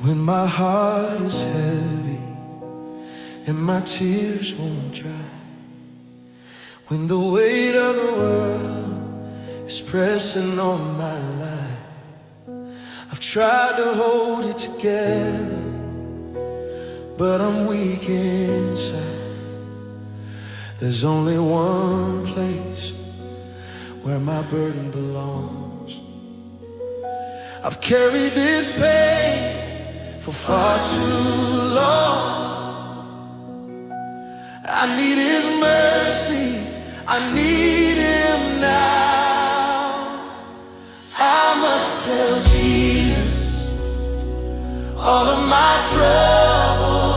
When my heart is heavy and my tears won't dry, when the weight of the world is pressing on my life, I've tried to hold it together, but I'm weak inside. There's only one place where my burden belongs. I've carried this pain for far too long. I need His mercy, I need Him now. I must tell Jesus all of my troubles.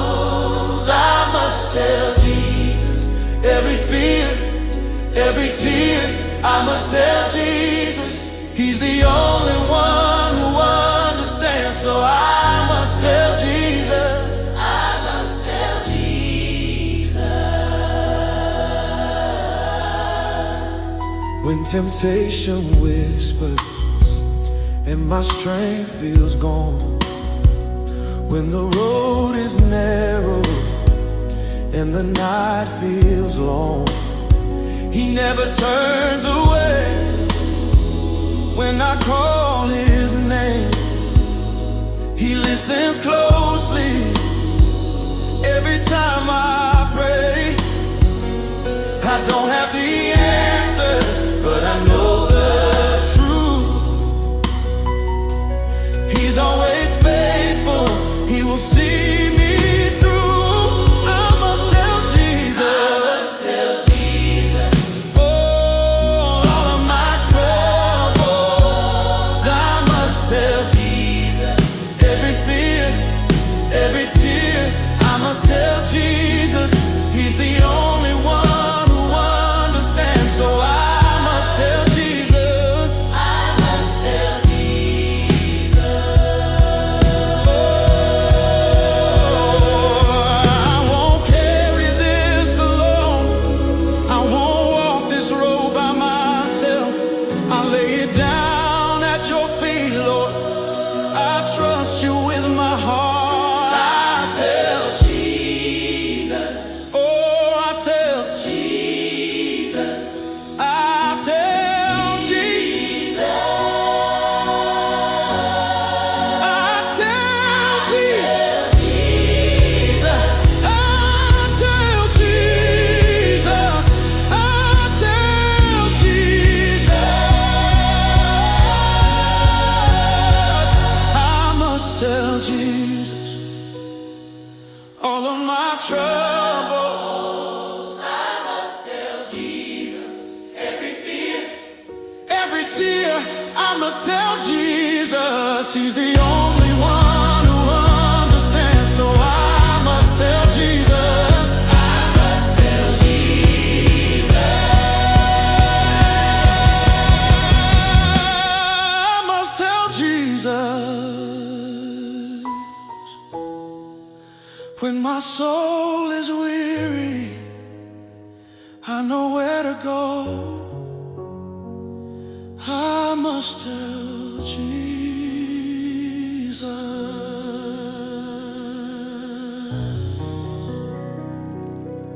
I must tell Jesus every fear, every tear. I must tell Jesus, He's the only one who understands. So I must tell Jesus, I must tell Jesus. When temptation whispers and my strength feels gone, when the road is narrow and the night feels long, He never turns away when I call His name. He listens closely every time I pray. I don't have the answers, but I know the truth. He's always faithful, He will see me through. I must tell Jesus, I must tell Jesus, all of my troubles. I must tell Jesus every fear, every tear. I must tell Jesus, He's the only one who understands. So I must tell Jesus, I must tell Jesus. Oh, I won't carry this alone. I won't walk this road by myself. I lay it down at your feet, Lord. I trust you with my heart. I tell Jesus, oh, I tell Jesus, I tell Jesus, I tell Jesus, I tell Jesus, I tell Jesus. I must tell Jesus all of my troubles. I must tell Jesus every fear, every tear. I must tell Jesus, He's the only one who understands. So I must tell Jesus, I must tell Jesus, I must tell Jesus. When my soul is weary, I know where to go. I must tell Jesus.